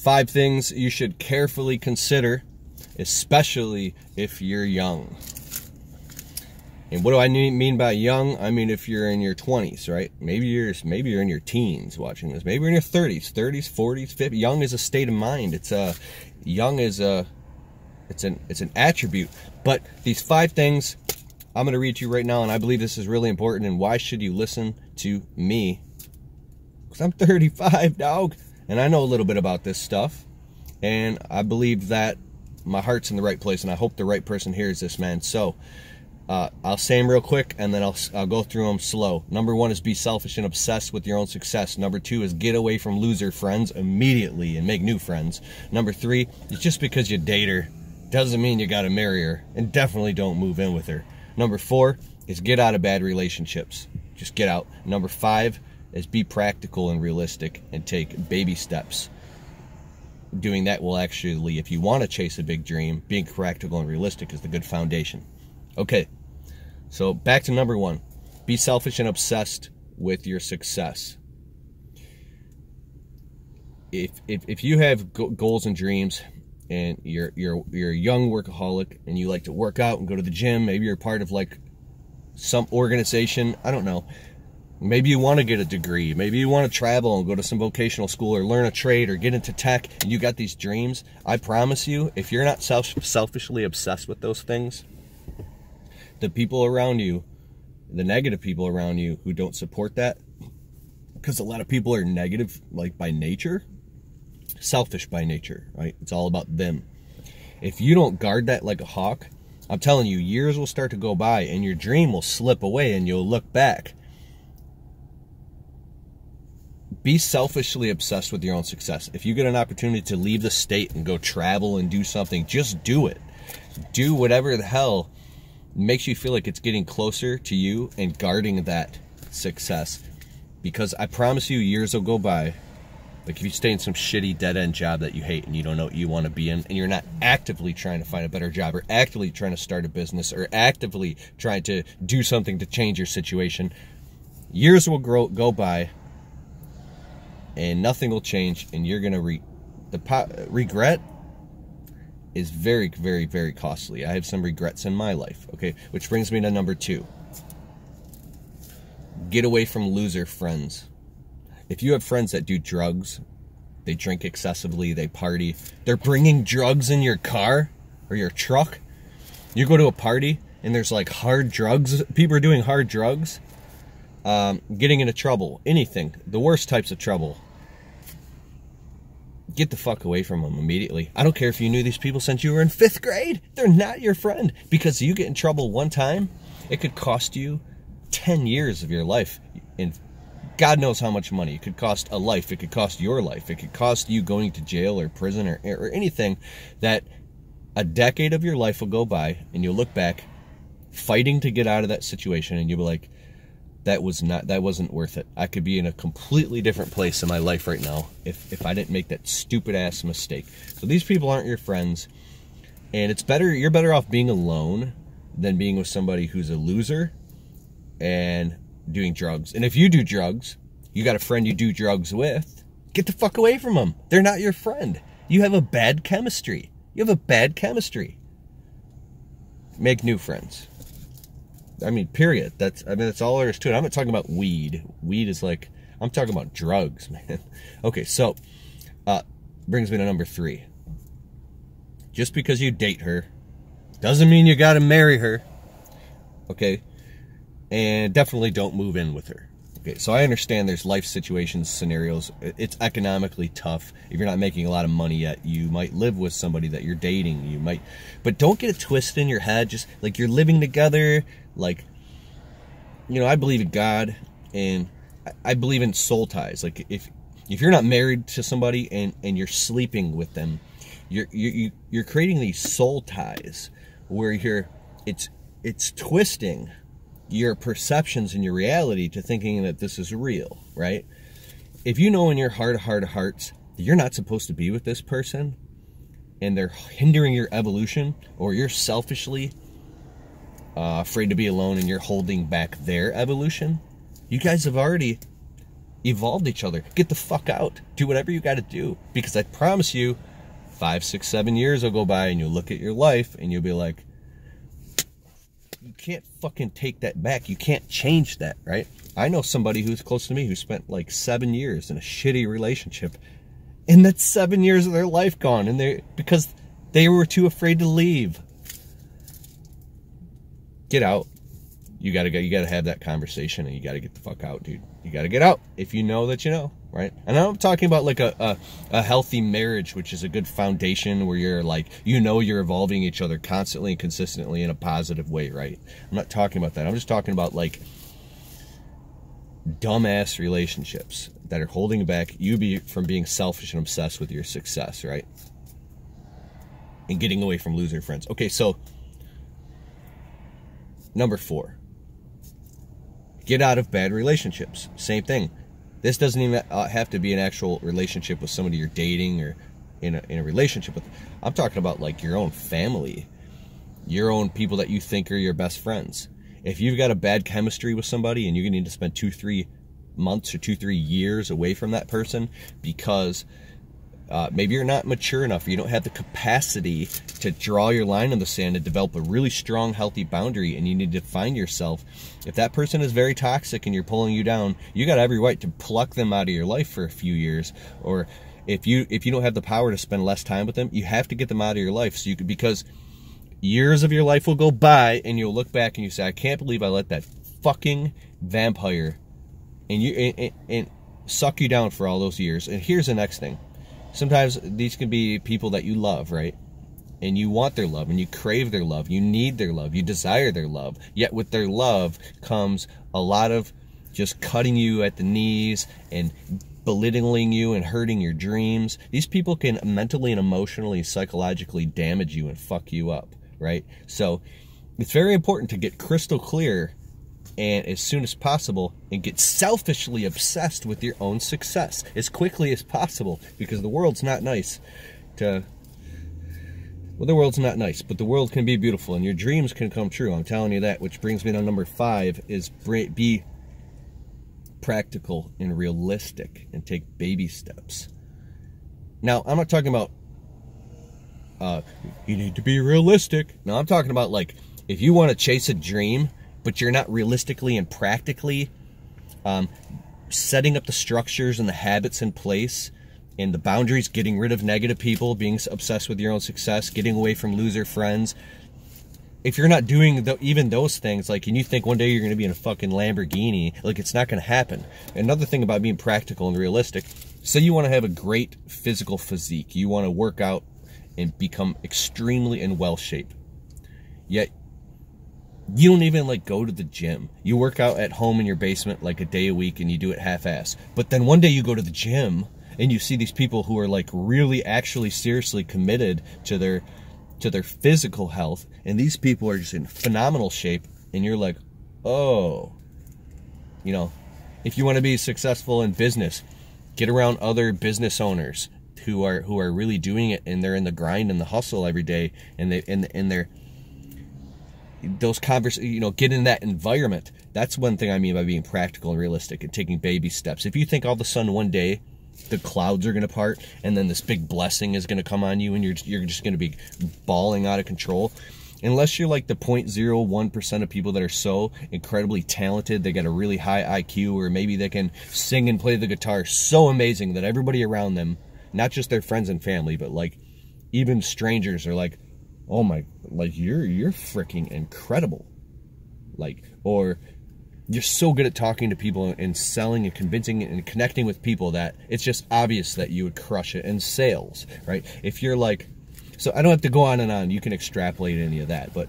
5 things you should carefully consider, especially if you're young. And what do I mean by young? I mean if you're in your 20s, right? Maybe you're in your teens watching this. Maybe you're in your 30s, 40s, 50s. Young is a state of mind. It's an attribute. But these 5 things I'm going to read to you right now, and I believe this is really important. And why should you listen to me? Because I'm 35, dog, and I know a little bit about this stuff. And I believe that my heart's in the right place, and I hope the right person hears this, man. So I'll say them real quick, and then I'll go through them slow. Number 1 is be selfish and obsessed with your own success. Number 2 is get away from loser friends immediately and make new friends. Number 3 is just because you date her doesn't mean you got to marry her, and definitely don't move in with her. Number 4 is get out of bad relationships. Just get out. Number 5 is be practical and realistic and take baby steps. Doing that will actually, if you want to chase a big dream, being practical and realistic is the good foundation. Okay, so back to number 1. Be selfish and obsessed with your success. If you have goals and dreams, and you're a young workaholic, and you like to work out and go to the gym, maybe you're part of like some organization, I don't know. Maybe you want to get a degree, maybe you want to travel and go to some vocational school or learn a trade or get into tech, and you got these dreams. I promise you, if you're not selfishly obsessed with those things, the people around you, the negative people around you who don't support that, because a lot of people are negative, like by nature, selfish by nature, right? It's all about them. If you don't guard that like a hawk, I'm telling you, years will start to go by and your dream will slip away and you'll look back. Be selfishly obsessed with your own success. If you get an opportunity to leave the state and go travel and do something, just do it. Do whatever the hell makes you feel like it's getting closer to you and guarding that success. Because I promise you, years will go by. Like if you stay in some shitty dead-end job that you hate and you don't know what you want to be in, and you're not actively trying to find a better job or actively trying to start a business or actively trying to do something to change your situation, years will go by and nothing will change, and you're going to regret is very, very, very costly. I have some regrets in my life, okay? Which brings me to number 2. Get away from loser friends. If you have friends that do drugs, they drink excessively, they party, they're bringing drugs in your car or your truck. You go to a party and there's like hard drugs. People are doing hard drugs, getting into trouble, anything, the worst types of trouble. Get the fuck away from them immediately. I don't care if you knew these people since you were in 5th grade. They're not your friend. Because you get in trouble one time, it could cost you 10 years of your life. And God knows how much money. It could cost a life. It could cost your life. It could cost you going to jail or prison or anything. That a decade of your life will go by and you'll look back fighting to get out of that situation, and you'll be like, that wasn't worth it. I could be in a completely different place in my life right now if I didn't make that stupid ass mistake. So these people aren't your friends, and you're better off being alone than being with somebody who's a loser and doing drugs. And if you do drugs, you got a friend you do drugs with, get the fuck away from them. They're not your friend. You have a bad chemistry. Make new friends. I mean, period. That's all there is to it. I'm not talking about weed. Weed is like, I'm talking about drugs, man. Okay, so brings me to number 3. Just because you date her doesn't mean you got to marry her. Okay? And definitely don't move in with her. Okay, so I understand there's life situations, scenarios. It's economically tough. If you're not making a lot of money yet, you might live with somebody that you're dating. But don't get it twisted in your head. Just like you're living together. Like, you know, I believe in God, and I believe in soul ties. Like if you're not married to somebody and you're sleeping with them, you're creating these soul ties where it's twisting your perceptions and your reality to thinking that this is real, right? If you know in your heart of hearts that you're not supposed to be with this person and they're hindering your evolution, or you're selfishly afraid to be alone and you're holding back their evolution, you guys have already evolved each other. Get the fuck out. Do whatever you got to do. Because I promise you, 5, 6, 7 years will go by and you'll look at your life and you'll be like, you can't fucking take that back. You can't change that, right? I know somebody who's close to me who spent like 7 years in a shitty relationship, and that's 7 years of their life gone, and because they were too afraid to leave. Get out. You gotta go. You gotta have that conversation, and you gotta get the fuck out, dude. You gotta get out. If you know that you know, right? And I'm talking about like a healthy marriage, which is a good foundation where you're like, you know, you're evolving each other constantly and consistently in a positive way, right? I'm not talking about that. I'm just talking about like dumbass relationships that are holding back you from being selfish and obsessed with your success, right? And getting away from loser friends. Okay, so number 4, get out of bad relationships. Same thing. This doesn't even have to be an actual relationship with somebody you're dating or in a relationship with. I'm talking about like your own family, your own people that you think are your best friends. If you've got a bad chemistry with somebody and you're going to need to spend 2-3 months or 2-3 years away from that person because maybe you're not mature enough, or you don't have the capacity to draw your line in the sand and develop a really strong, healthy boundary, and you need to find yourself. If that person is very toxic and you're pulling you down, you got every right to pluck them out of your life for a few years. Or if you don't have the power to spend less time with them, you have to get them out of your life, so you could, because years of your life will go by and you'll look back and you say, I can't believe I let that fucking vampire and suck you down for all those years. And here's the next thing. Sometimes these can be people that you love, right? And you want their love, and you crave their love, you need their love, you desire their love. Yet with their love comes a lot of just cutting you at the knees and belittling you and hurting your dreams. These people can mentally and emotionally, psychologically damage you and fuck you up, right? So it's very important to get crystal clear and as soon as possible and get selfishly obsessed with your own success as quickly as possible, because the world's not nice to... Well, the world's not nice, but the world can be beautiful and your dreams can come true. I'm telling you that, which brings me to number 5 is be practical and realistic and take baby steps. Now, I'm not talking about you need to be realistic. No, I'm talking about like if you want to chase a dream, but you're not realistically and practically setting up the structures and the habits in place and the boundaries, getting rid of negative people, being obsessed with your own success, getting away from loser friends. If you're not doing even those things, like, and you think one day you're going to be in a fucking Lamborghini, like, it's not going to happen. Another thing about being practical and realistic, say you want to have a great physical physique. You want to work out and become extremely in well shape. Yet, you don't even, like, go to the gym. You work out at home in your basement, like, a day a week, and you do it half-ass. But then one day you go to the gym, and you see these people who are, like, really actually seriously committed to their physical health, and these people are just in phenomenal shape, and you're like, oh, you know, if you want to be successful in business, get around other business owners who are really doing it, and they're in the grind and the hustle every day, and they're those conversations, you know, get in that environment. That's one thing I mean by being practical and realistic and taking baby steps. If you think all of a sudden one day the clouds are going to part and then this big blessing is going to come on you and you're just going to be bawling out of control, unless you're like the 0.01% of people that are so incredibly talented, they got a really high IQ, or maybe they can sing and play the guitar so amazing that everybody around them, not just their friends and family, but like even strangers are like, oh my, like you're freaking incredible. Like, or you're so good at talking to people and selling and convincing and connecting with people that it's just obvious that you would crush it in sales, right? If you're like, so I don't have to go on and on. You can extrapolate any of that. But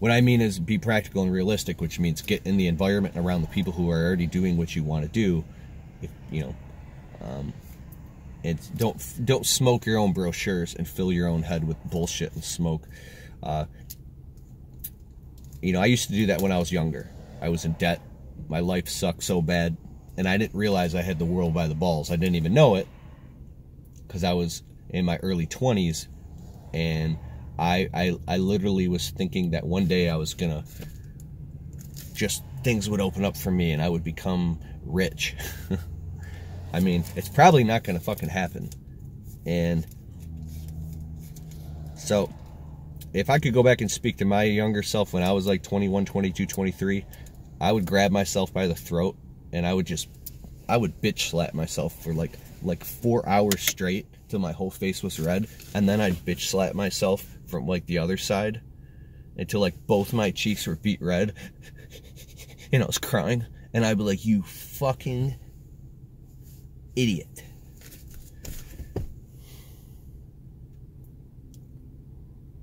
what I mean is be practical and realistic, which means get in the environment around the people who are already doing what you want to do. If, you know, and don't smoke your own brochures and fill your own head with bullshit and smoke. You know, I used to do that when I was younger. I was in debt. My life sucked so bad. And I didn't realize I had the world by the balls. I didn't even know it. Because I was in my early 20s. And I literally was thinking that one day I was going to just things would open up for me and I would become rich. I mean, it's probably not going to fucking happen. And so if I could go back and speak to my younger self when I was like 21, 22, 23, I would grab myself by the throat and I would bitch slap myself for like 4 hours straight till my whole face was red. And then I'd bitch slap myself from like the other side until like both my cheeks were beet red. And I was crying. And I'd be like, you fucking idiot.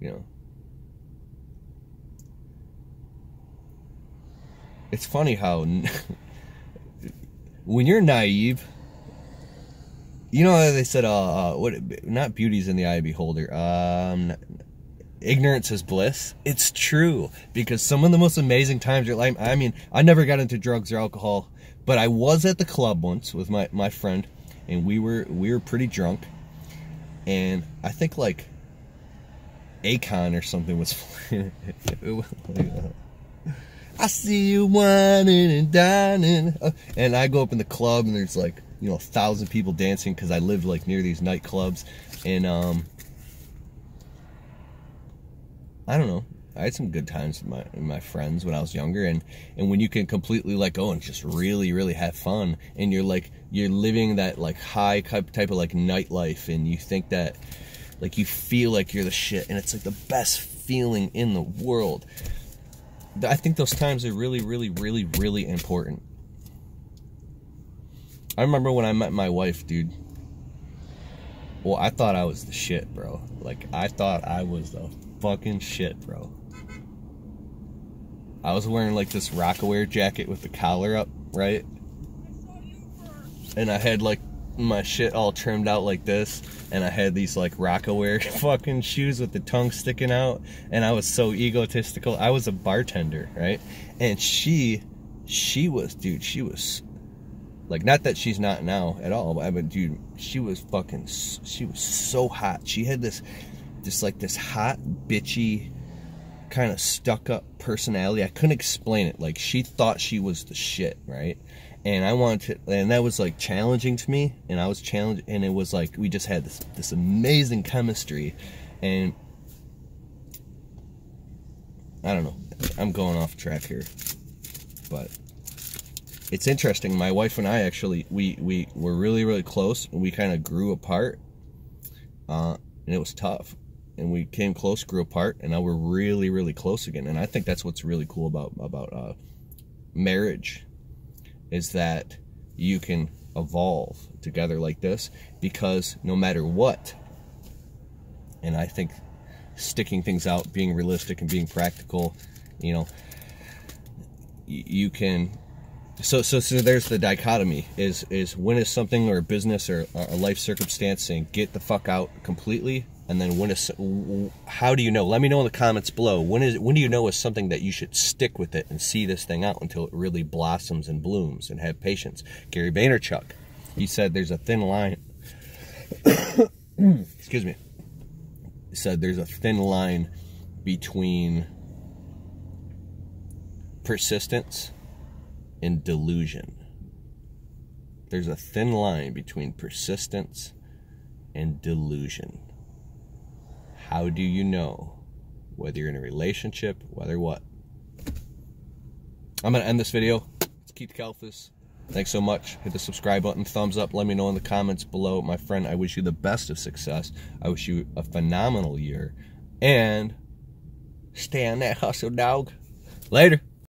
You know. It's funny how when you're naive, you know how they said, not beauty's in the eye of the beholder, ignorance is bliss. It's true, because some of the most amazing times in your life, I mean, I never got into drugs or alcohol, but I was at the club once with my friend, and we were pretty drunk, and I think like Akon or something was playing. I see you whining and dining, and I go up in the club and there's like, you know, 1,000 people dancing because I lived like near these nightclubs, and I don't know, I had some good times with my friends when I was younger, and when you can completely let go and just really have fun, and you're living that like high type of like nightlife, and you think that like you feel like you're the shit, and it's like the best feeling in the world. I think those times are really important. I remember when I met my wife, dude. Well, I thought I was the shit, bro. Like, I thought I was the fucking shit, bro. I was wearing like this Rockaware jacket with the collar up, right? And I had like my shit all trimmed out like this, and I had these like Rockaware fucking shoes with the tongue sticking out, and I was so egotistical. I was a bartender, right? And she was, dude, she was like, not that she's not now at all, but dude, she was so hot. She had this hot, bitchy, kind of stuck up personality. I couldn't explain it. Like, she thought she was the shit, right? And I wanted to, and that was like challenging to me, and I was challenged, and it was like we just had this amazing chemistry. And I don't know, I'm going off track here, but it's interesting. My wife and I actually we were really close, and we kind of grew apart, and it was tough, and we came close, grew apart, and now we're really close again. And I think that's what's really cool about marriage, is that you can evolve together like this, because no matter what, and I think sticking things out, being realistic and being practical, you know, you can, so there's the dichotomy, is when is something, or a business or a life circumstance, saying get the fuck out completely, and then when is, how do you know? Let me know in the comments below. When do you know is something that you should stick with it and see this thing out until it really blossoms and blooms, and have patience? Gary Vaynerchuk, he said there's a thin line. Excuse me. He said there's a thin line between persistence and delusion. There's a thin line between persistence and delusion. How do you know whether you're in a relationship, whether what? I'm going to end this video. It's Keith Kalfas. Thanks so much. Hit the subscribe button, thumbs up. Let me know in the comments below. My friend, I wish you the best of success. I wish you a phenomenal year. And stay on that hustle, dog. Later.